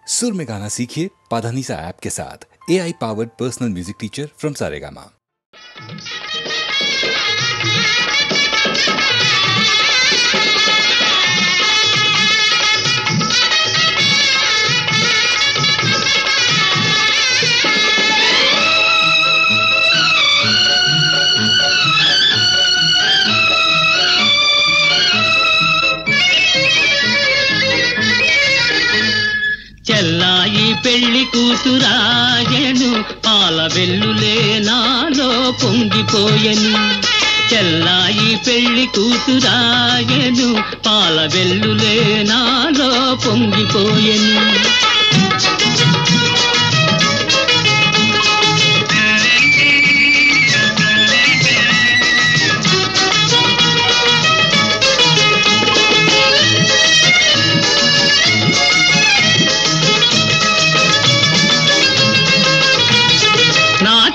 सुर में गाना सीखिए पाधानीसा ऐप के साथ। AI powered personal music teacher from Saregama. చెల్లాయి పెళ్లి కూతురాయను పాల వెల్లులే నాలో పొంగిపోయెను. చెల్లాయి పెళ్లి కూతురాయను పాల వెల్లులే నాలో పొంగిపోయెను.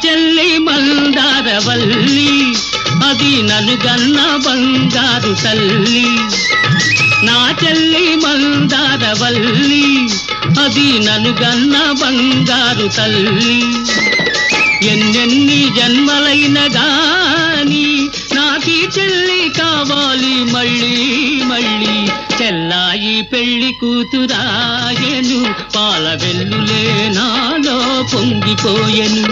చెల్లి మందారవల్లి అది నన్ను గన్న బంగారు తల్లి. నా చెల్లి మందారవల్లి అది నన్ను గన్న బంగారు తల్లి. ఎన్నెన్ని జన్మలైన గాని నాకీ చెల్లి కావాలి మళ్ళీ మళ్ళీ. చెల్లాయి పెళ్లి కూతురాయను పాల వెల్లులే నాలో పొంగిపోయెను.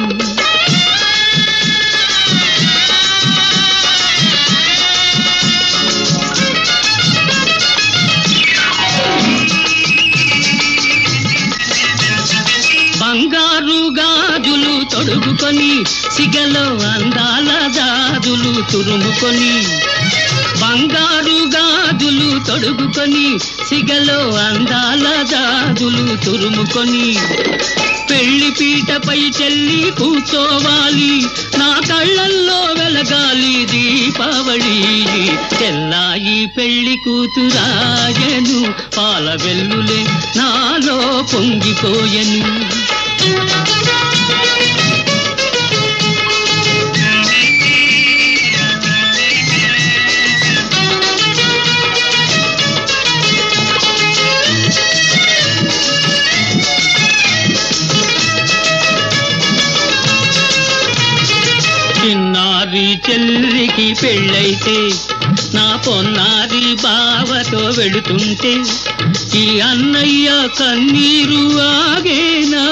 బంగారు గాజులు తొడుగుకొని సిగలో అందాల గాజులు తురుముకొని. బంగారు గాజులు తొడుగుకొని సిగలో అందాల గాజులు తురుముకొని. పెళ్లి పీటపై చెల్లి కూర్చోవాలి, నా కళ్ళల్లో వెలగాలి దీపావళి. చెల్లాయి పెళ్లి కూతురాయను పాల వెల్లులే నాలో పొంగిపోయెను. చిన్నారి చెల్లికి పెళ్ళైతే నా పొన్నారి బావతో వెళుతుంటే ఈ అన్నయ్య కన్నీరు ఆగేనా?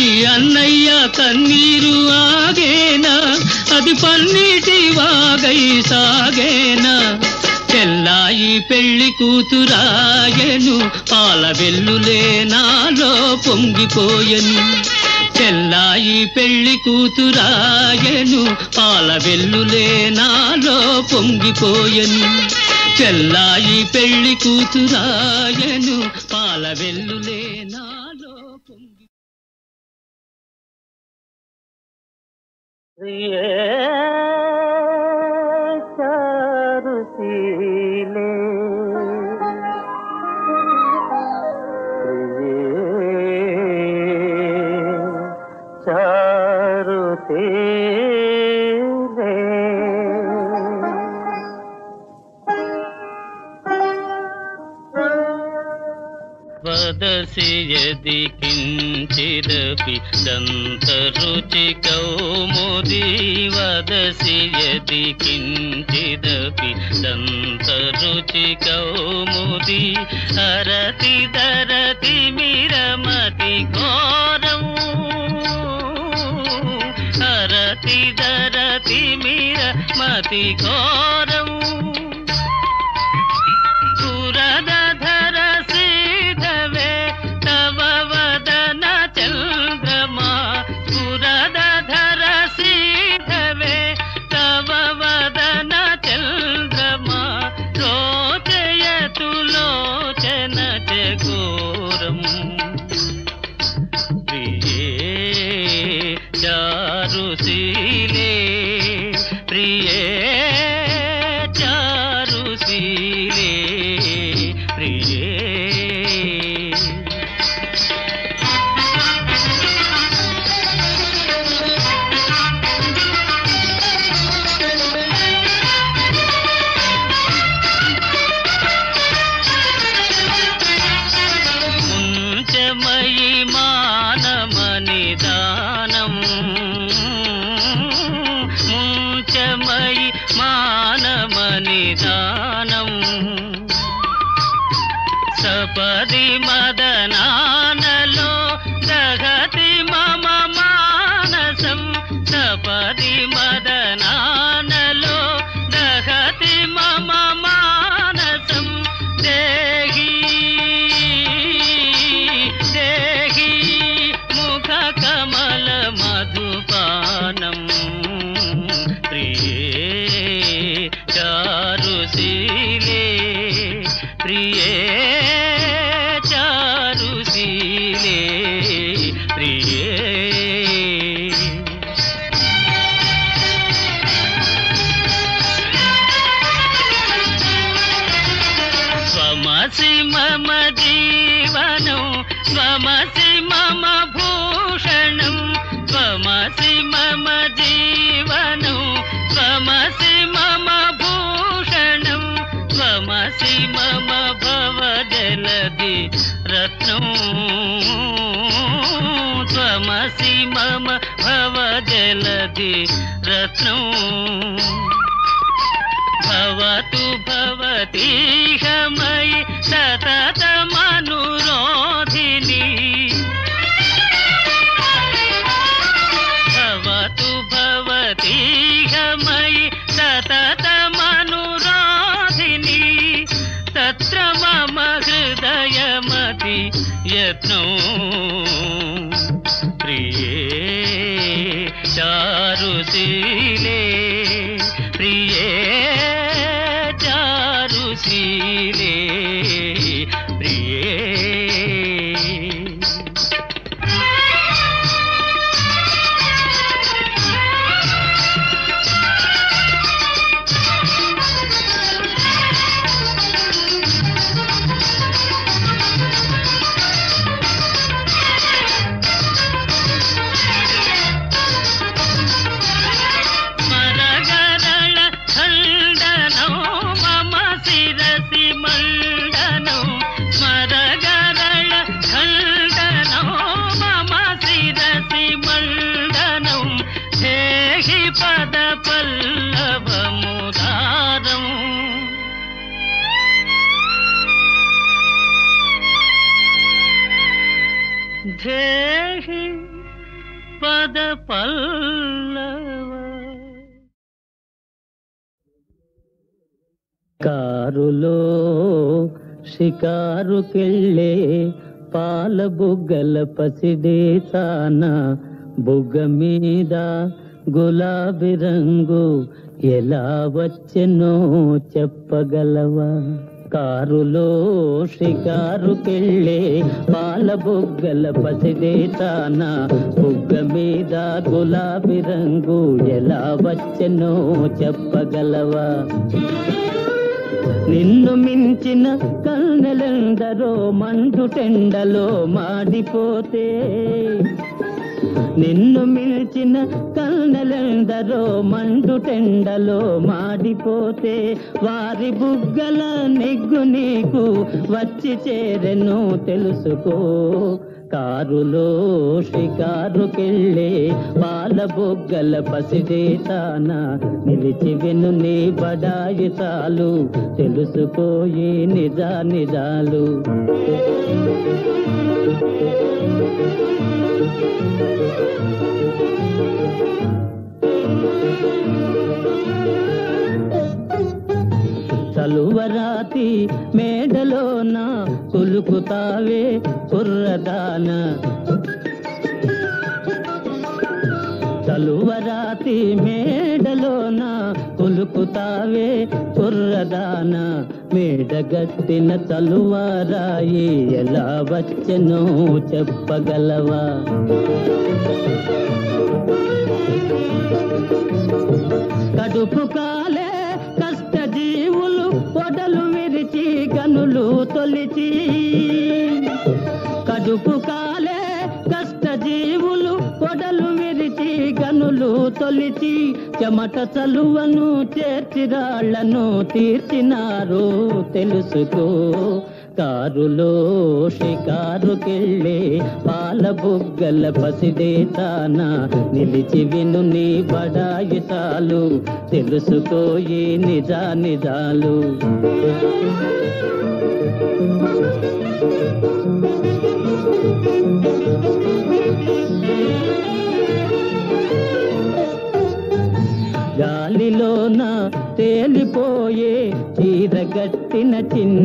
ఈ అన్నయ్య కన్నీరు ఆగేనా? అది పన్నీటి వాగై సాగేనా? చెల్లాయి పెళ్లి కూతురాయను పాల వెల్లులే నాలో పొంగిపోయెను. చెల్లాయి పెళ్లి కూతురాయను పాల వెల్లులే నాలో పొంగిపోయెను. చెల్లాయి పెళ్లి కూతురాయను పాల వెల్లులే నాలో పొంగి. చారుశీలే చారుశీలే వదసి యది కించిదపి దంతరుచి కౌముది. వదసి యది కించిదపి దంతరుచి కౌముది. హరతి దరతి మిరమతి ఘోరం. హరతి దరతి మిరమతి ఘోరం. చారుశీలే ప్రియే సపది మదనానలో దహతి మమ మానసం సపది మదనానలో దహతి మమ మానసం దేహి దేహి ముఖ కమల మధుపానం ప్రియే చారుశీలే ప్రియే చారుశీలే ప్రియే స్వమసి మమ జీవనం స్వమసి మమ భూషణం స్వమసి మమ జీవనం స్వమసి మమ భూషణం స్వమసి మమ భవజలధి రత్నం స్వమసి మమ భవజలధి రత్నం భవతు భవతీహమయి సతతమనురోధిని భవతు భవతీహమయి సతతమనురోధిని తత్ర మమ హృదయమతి యత్నం ప్రియే చారుశీలే ప్రియే చారుశీలే ప్రియే పద పల్లవముదారం ధేహి పద పల్లవ కారులో షికారుకెళ్ళే పాల బుగ్గల పసిడే తాన బుగ్గ మీద గులాబీ రంగు ఎలా వచ్చెనో చెప్పగలవా కారులో షికారుకెళ్ళే పాల బుగ్గల పసిడే తాన బుగ్గ మీద గులాబీ రంగు ఎలా వచ్చెనో చెప్పగలవా నిన్ను మించిన కన్నెలందరో మండుటెండలో మాడిపోతే నిన్ను మిల్చిన కన్నెలందరో మండుటెండలో మాడిపోతే వారి బుగ్గల నెగ్గు నీకు వచ్చి చేరెను తెలుసుకో కారులో షికారుకెళ్ళే పాల బుగ్గల పసిడే తాన నిలిచి వెను నీ బడాయి చాలు తెలుసుకోయి నిజా నిజాలు చలువరాతి మేడలోన కులుకుతావే కుర్రదాన చలువరాతి మేడలోన కులుకుతావే కుర్రదాన మేడగట్టిన చలువరాయి ఎలా వచ్చెనో చెప్పగలవా కడుపు కాలే కష్ట జీవులు పొడలు విరిచి గనులు తొలిచి కడుపు కాలే కష్ట జీవులు పొడలు విరిచి గనులు తొలిచి చెమట చలువను చేర్చి రాళ్లను తీర్చినారు తెలుసుకో కారులో షికారుకెళ్ళే పాల బుగ్గల పసిడే తాన నిలిచి విను నీ బడాయి చాలు తెలుసుకోయి నిజా నిజాలు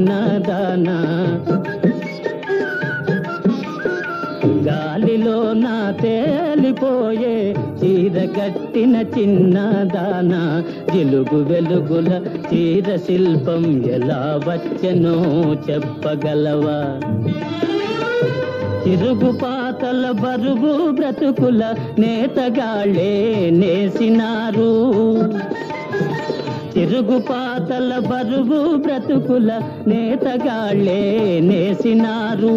చిన్నదానా గాలిలో నా తేలిపోయే చీర కట్టిన చిన్నదానా జిలుగు వెలుగుల చీర శిల్పం ఎలా వచ్చెనో చెప్పగలవా చిరుగు పాతల బరువు బ్రతుకుల నేతగాళ్ళే నేసినారు చిరుగు పాతల బరువు బ్రతుకుల నేతగాళ్ళే నేసినారు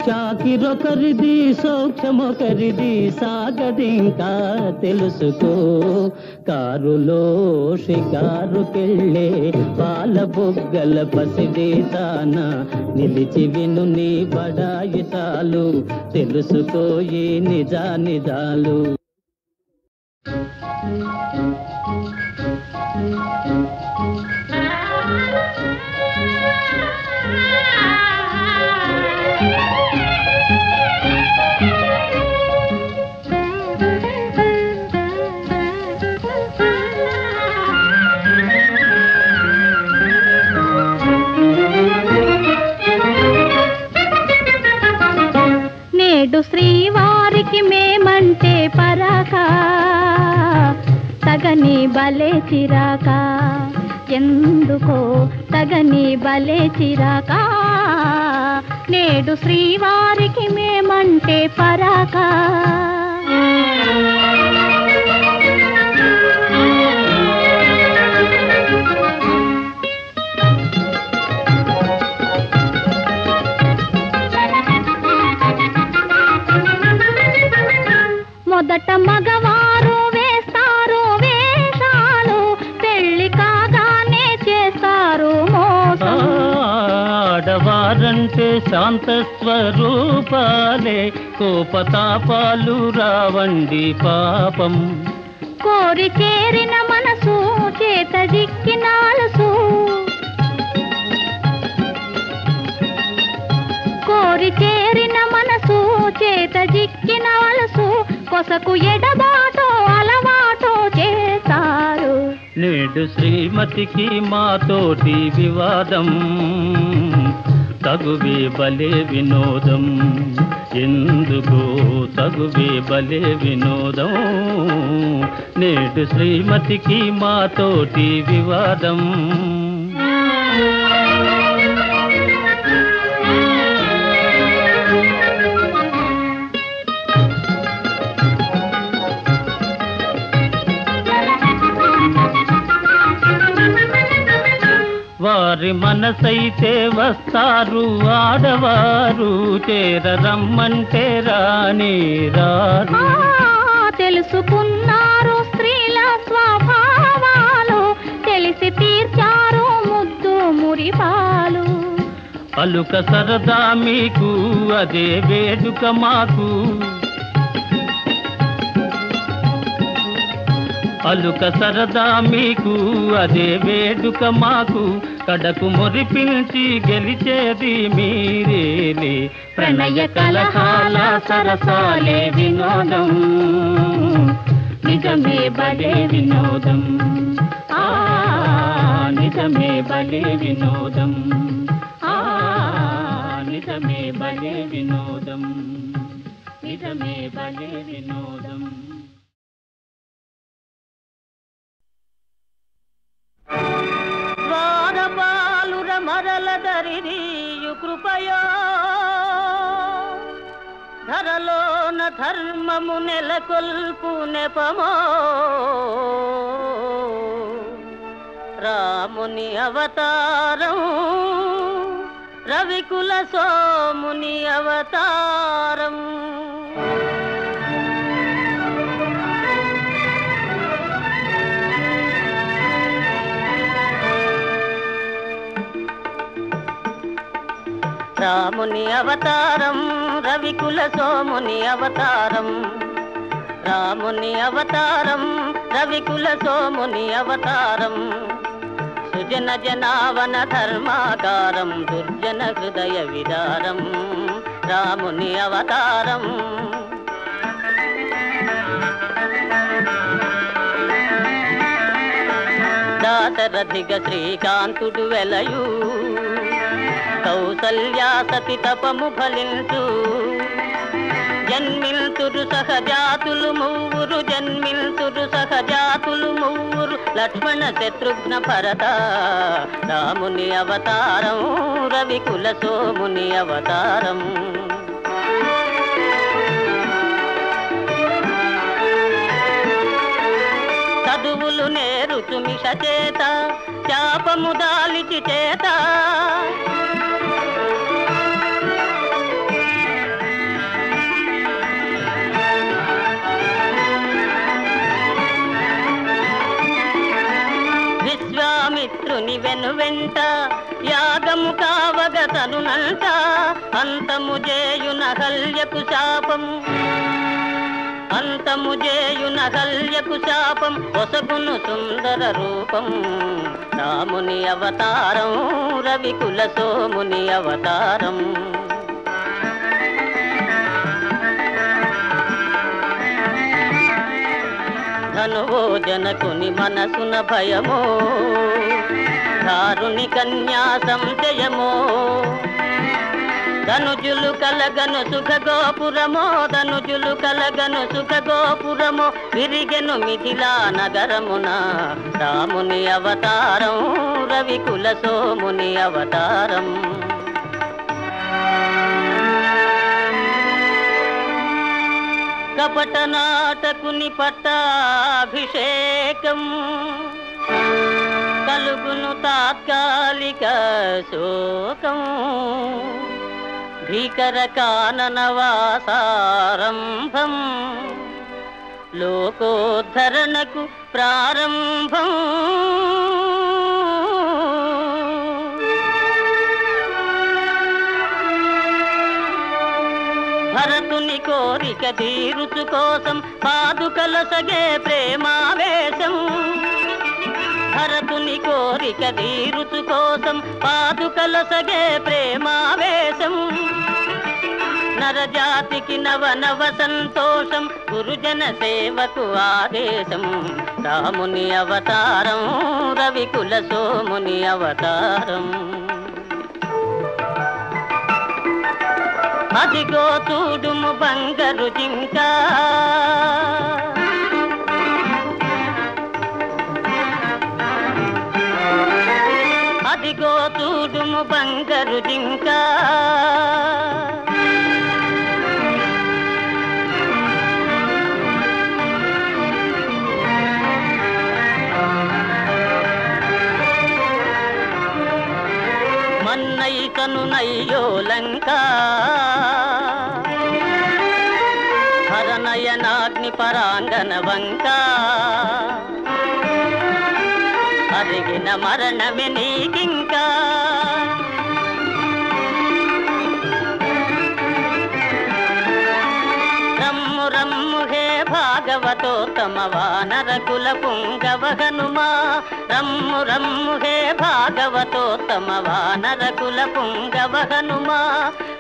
చాకిరొకరిది సౌఖ్యమొకరిది సాగదింకా తెలుసుకో కారులో షికారుకెళ్ళే పాల బొగ్గల పసిడి తాన నిలిచి విను నీ బడాయి చాలు తెలుసుకో ఈ నిజాలు నేడు శ్రీవారికి మేమంటే పరాక తగని బలే చిరాక ఎందుకో తగని బలే చిరాక నేడు శ్రీవారికి మేమంటే పరాక మొదట మగవారు వేస్తారు వేషాలు పెళ్లి కాగానే చేస్తారు మోసం ఆడవారంటే శాంత స్వరూపాలే కోపతాపాలు రావండి పాపం కోరి చేరిన మనసు చేత జిక్కినాలసు కోరి చేరిన మనసు చేత జిక్కినాలసు కొసకు ఎడబాటో అలవాటో చేస్తారు నేడు శ్రీమతికి మాతోటి వివాదం తగువే బలే వినోదం ఎందుకో తగువే బలే వినోదం నేడు శ్రీమతికి మాతోటి వివాదం వారి మనసైతే వస్తారు ఆడవారు చేరరమ్మంటే రాని రారు తెలుసుకున్నారు స్త్రీల స్వభావాలు తెలిసి తీర్చారు ముద్దు మురిపాలు అలుక సరదా మీకు అదే వేడుక మాకు అలుక సరదా మీకు అదే వేడుక మాకు కడకు మురిపించి గెలిచేది మీరేలే ప్రణయ కలహాల సరసాలే వినోదం నిజమే బలే వినోదం నిజమే బలే వినోదం నిజమే బలే వినోదం నిజమే బలే వినోదం ద్వారపాలుర మరల దరిదీయు కృపయో ధరలోన ధర్మము నెలకొల్పు నెపమో రాముని అవతారం రవికుల సోముని అవతారం రాముని అవతారం రవికుల సోముని అవతారం రాముని అవతారం రవికుల సోముని అవతారం సుజన జనావన ధర్మాకారం దుర్జన హృదయ విదారం రాముని అవతారం దాశరథిగ శ్రీకాంతుడు వెలయు కౌసల్యా సతి తపము ఫలించు జన్మిల్తురు సహజాతులు మూవురు జన్మిల్తురు సహజాతులు మూవురు లక్ష్మణ శత్రుఘ్న భరత రాముని అవతారం రవికుల సోముని అవతారం చదువులు నేరుచు మిష చేత శాపము దాలిచి చేత విశ్వామిత్రుని వెనువెంట యాగము కావగ తనునంట అంతము చేయున హల్యకు శాపము అంతము చేయున హల్యకు శాపం ఒసగును సుందర రూపం రాముని అవతారం రవికుల సోముని అవతారం ధనువో జనకుని మనసున భయమో దారుని కన్యా సంశయమో ధనుజులు కలగను సుఖ గోపురమో ధనుజులు కలగను సుఖ గోపురమో విరిగెను మిథిలా నగరమున రాముని అవతారం రవికుల సోముని అవతారం కపట నాటకుని పట్టాభిషేకం కలుగును తాత్కాలిక శోకం భీకర కాననవాసారంభం లోకోద్ధరణకు ప్రారంభం భరతుని కోరిక తీరుచు కోసం పాదుకల సగే ప్రేమావేశం భరతుని కోరిక తీరుచు కోసం పాదుకల సగే ప్రేమావేశం నరజాతికి నవ నవ సంతోషం గురుజన సేవకు ఆదేశం రాముని అవతారం రవికుల సోముని అవతారం అదిగో చూడుము బంగారు జింక అదిగో చూడుము బంగారు జింక మన్నైతను నయ్యో లంక హరనయనాగ్ని పరాంగన వంక అరిగిన మరణమే నీకింకా రమ్ము రమ్ము హే భాగవతోత్తమ వానరకుల పుంగవ హనుమా రమ్ము రమ్ము హే భాగవతోత్తమ వానరకుల పుంగవ హనుమా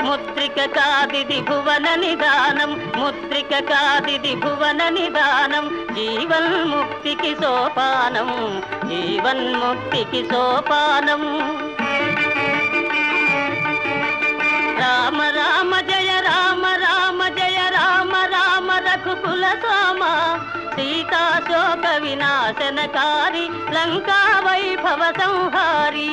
ముద్రిక కాదిది భువన నిదానం ముద్రిక కాదిది భువన నిదానం జీవన్ముక్తికి సోపానం జీవన్ముక్తికి సోపానం రామ రామ జయ రామ రామ జయ రామ రామ రఘుకుల సోమ సీతా శోక వినాశనకారి లంకా వైభవ సంహారి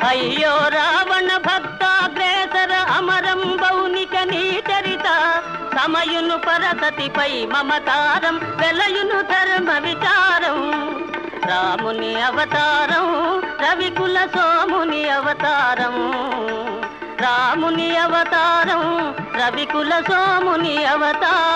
అయ్యో రావణ భక్తాగ్రేసర అమరం బౌనిక నీ చరిత సమయును పరసతిపై మమకారం వెలయును ధర్మ విచారం రాముని అవతారం రవికుల సోముని అవతారం రాముని అవతారం రవికుల సోముని అవతారం